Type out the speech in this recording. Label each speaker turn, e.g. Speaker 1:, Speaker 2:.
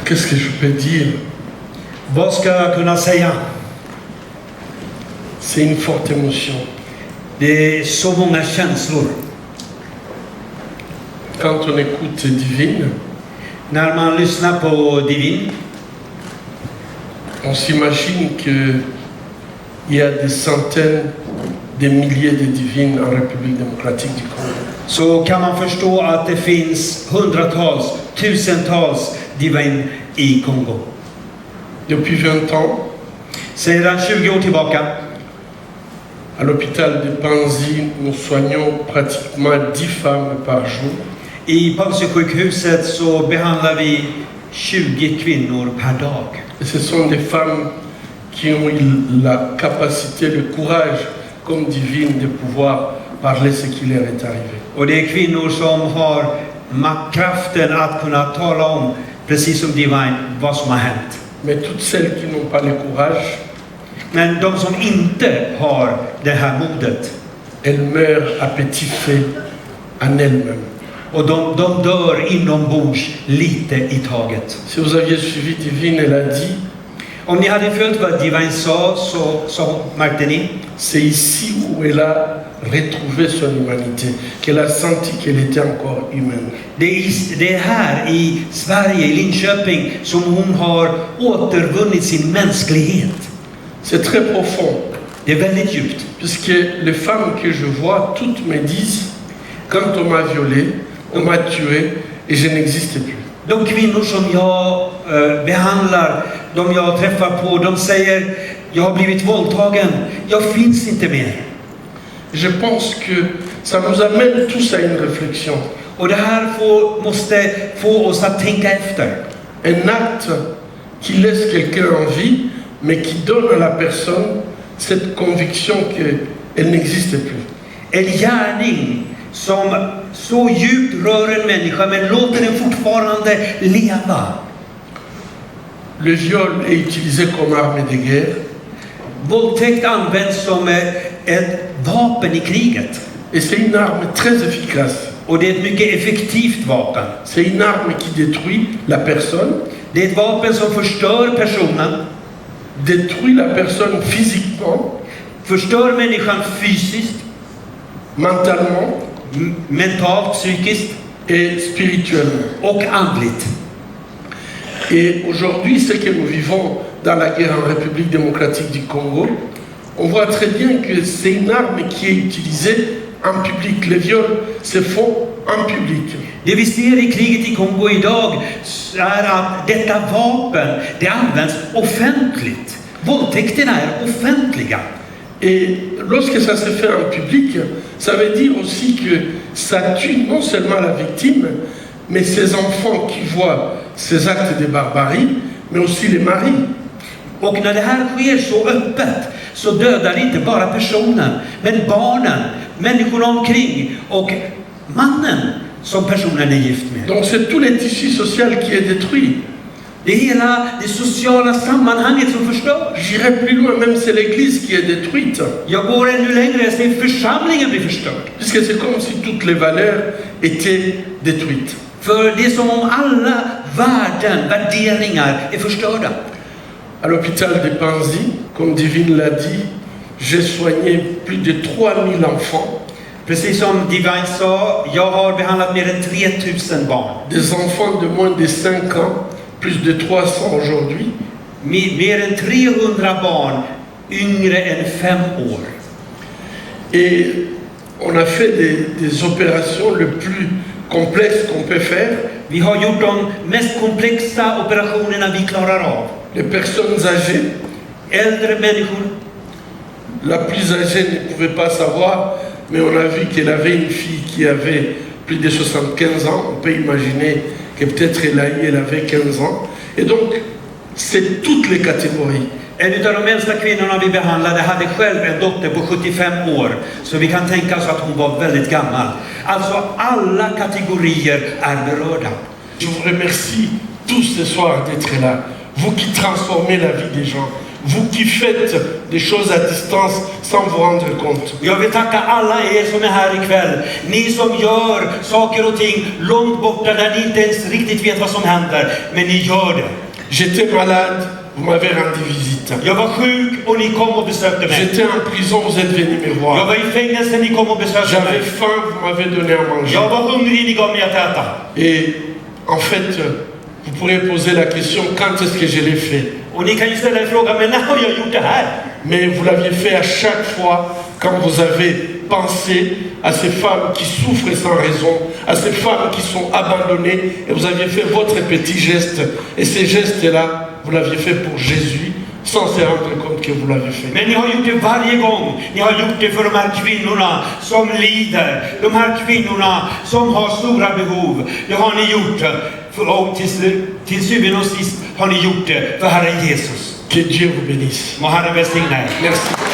Speaker 1: Qu'est-ce que je peux dire?
Speaker 2: Vad ska jag kunna säga?
Speaker 1: C'est une forte émotion.
Speaker 2: Det är så många känslor.
Speaker 1: Quand on écoute Divine,
Speaker 2: När man lyssnar på Divin
Speaker 1: on s'imagine qu'il y a des centaines, des milliers de divines en République démocratique du Congo.
Speaker 2: så kan man förstå att det finns hundratals, tusentals Divin i Kongo.
Speaker 1: Depuis 20 ans,
Speaker 2: Sedan 20 år tillbaka
Speaker 1: à l'hôpital de Panzi, nous soignons pratiquement 10 femmes par jour.
Speaker 2: i Panzisjukhuset så behandlar vi 20 kvinnor per dag.
Speaker 1: Et ce sont des femmes qui ont eu la capacité, le courage, comme divine, de pouvoir parler ce qui leur est arrivé.
Speaker 2: Och det är kvinnor som har kraften att kunna tala om, precis som Divine, vad som har hänt.
Speaker 1: Mais toutes celles qui n'ont pas le courage,
Speaker 2: Men de som inte har det här modet,
Speaker 1: elles meurent à petit feu en elles-mêmes.
Speaker 2: och de dör inombords lite i taget.
Speaker 1: Si vous aviez suivi Divine, elle a dit,
Speaker 2: Om ni hade följt vad Divine sa så märkte ni,
Speaker 1: c'est ici où elle a retrouvé son humanité, qu'elle a senti qu'elle était encore humaine.
Speaker 2: det är här i Sverige, i Linköping, som hon har återvunnit sin mänsklighet.
Speaker 1: C'est très profond,
Speaker 2: Det är väldigt djupt.
Speaker 1: puisque les femmes que je vois, toutes me disent, quand on m'a violée, on m'a tué et je n'existe plus.
Speaker 2: De kvinnor som jag behandlar, de jag träffar på, de säger, jag har blivit våldtagen, jag finns inte mer.
Speaker 1: Je pense que ça nous amène tous à une réflexion.
Speaker 2: Och det här måste få oss att tänka efter.
Speaker 1: Un acte qui laisse quelqu'un en vie, mais qui donne à la personne cette conviction qu'elle n'existe plus.
Speaker 2: En gärning som så djupt rör en människa, men låter den fortfarande leva.
Speaker 1: Le viol est utilisé comme arme de guerre.
Speaker 2: Våldtäkt används som ett vapen i kriget.
Speaker 1: Et c'est une arme très efficace.
Speaker 2: Och det är ett mycket effektivt vapen.
Speaker 1: C'est une arme qui détruit la personne.
Speaker 2: Det är ett vapen som förstör personen.
Speaker 1: Détruit la personne physiquement.
Speaker 2: Förstör människan fysiskt.
Speaker 1: Mentalement.
Speaker 2: Mentalt, psykiskt.
Speaker 1: Et spirituellement.
Speaker 2: Och andligt.
Speaker 1: Et aujourd'hui, ce que nous vivons dans la guerre en République démocratique du Congo, on voit très bien que c'est une arme qui est utilisée en public. Les viols se font en public.
Speaker 2: Det vi ser i kriget i Kongo idag är att detta vapen, det används offentligt. Våldtäkterna är offentliga.
Speaker 1: Et lorsque ça se fait en public, ça veut dire aussi que ça tue non seulement la victime, mais ses enfants qui voient ces actes de barbarie, mais aussi les maris.
Speaker 2: Och när det här sker så öppet så dödar det inte bara personen, men barnen, människorna omkring och mannen som personen är gift med.
Speaker 1: Donc c'est tout le tissu social qui est détruit.
Speaker 2: Det är hela det sociala sammanhanget som förstörs.
Speaker 1: J'irai plus loin, même c'est l'église qui est détruite.
Speaker 2: Jag går ännu längre, jag säger församlingen blir förstörd.
Speaker 1: Puisque c'est comme si toutes les valeurs étaient détruites.
Speaker 2: För det är som om alla värden, värderingar är förstörda.
Speaker 1: À l'hôpital de Panzi, comme Divine l'a dit, j'ai soigné plus de 3000 enfants.
Speaker 2: Precis som Divine sa, jag har behandlat mer än 3000 barn.
Speaker 1: Des enfants de moins de 5 ans, plus de 300 aujourd'hui.
Speaker 2: Mer än 300 barn yngre än 5 år.
Speaker 1: Et on a fait des opérations les plus complexes qu'on peut faire.
Speaker 2: Vi har gjort de mest komplexa operationerna vi klarar av.
Speaker 1: Les personnes âgées,
Speaker 2: Äldre människor.
Speaker 1: la plus âgée ne pouvait pas savoir, mais on a vu qu'elle avait une fille qui avait plus de 75 ans. On peut imaginer que peut-être elle avait 15 ans. Et donc, c'est toutes les catégories.
Speaker 2: En av de äldsta kvinnorna vi behandlade hade själv en dotter på 75 år. Så vi kan tänka oss att hon var väldigt gammal. Alltså alla kategorier är berörda.
Speaker 1: Je vous remercie tous ce soir d'être là. Vous qui transformez la vie des gens. Vous qui faites des choses à distance sans vous rendre compte.
Speaker 2: Jag vill tacka alla er som är här ikväll. Ni som gör saker och ting långt borta där ni inte ens riktigt vet vad som händer. Men ni gör det.
Speaker 1: J'étais malade, vous m'avez rendu visite.
Speaker 2: Jag var sjuk och ni kom och besökte mig.
Speaker 1: J'étais en prison, vous êtes venus me
Speaker 2: Jag
Speaker 1: voir.
Speaker 2: var i fängelse, ni kom och besökte
Speaker 1: J'avais
Speaker 2: mig.
Speaker 1: faim, vous m'avez donné à manger.
Speaker 2: Jag var hungrig, ni gav mig att äta.
Speaker 1: Et en fait, vous pourrez poser la question, quand est-ce que je l'ai fait?
Speaker 2: Och ni kan ju ställa er frågan, men när har jag gjort det här?
Speaker 1: Mais vous l'aviez fait à chaque fois quand vous avez pensé à ces femmes qui souffrent sans raison, à ces femmes qui sont abandonnées, et vous aviez fait votre petit geste. Et ces gestes-là, vous l'aviez fait pour Jésus, sans se rendre compte que vous l'avez fait.
Speaker 2: Men ni har gjort det varje gång. Ni har gjort det för de här kvinnorna som lider. De här kvinnorna som har stora behov. Det har ni gjort. Och till syvende och sist har ni gjort det för Herren Jesus.
Speaker 1: Que Dieu vous bénisse.
Speaker 2: Må Herren välsigna er.
Speaker 1: Merci.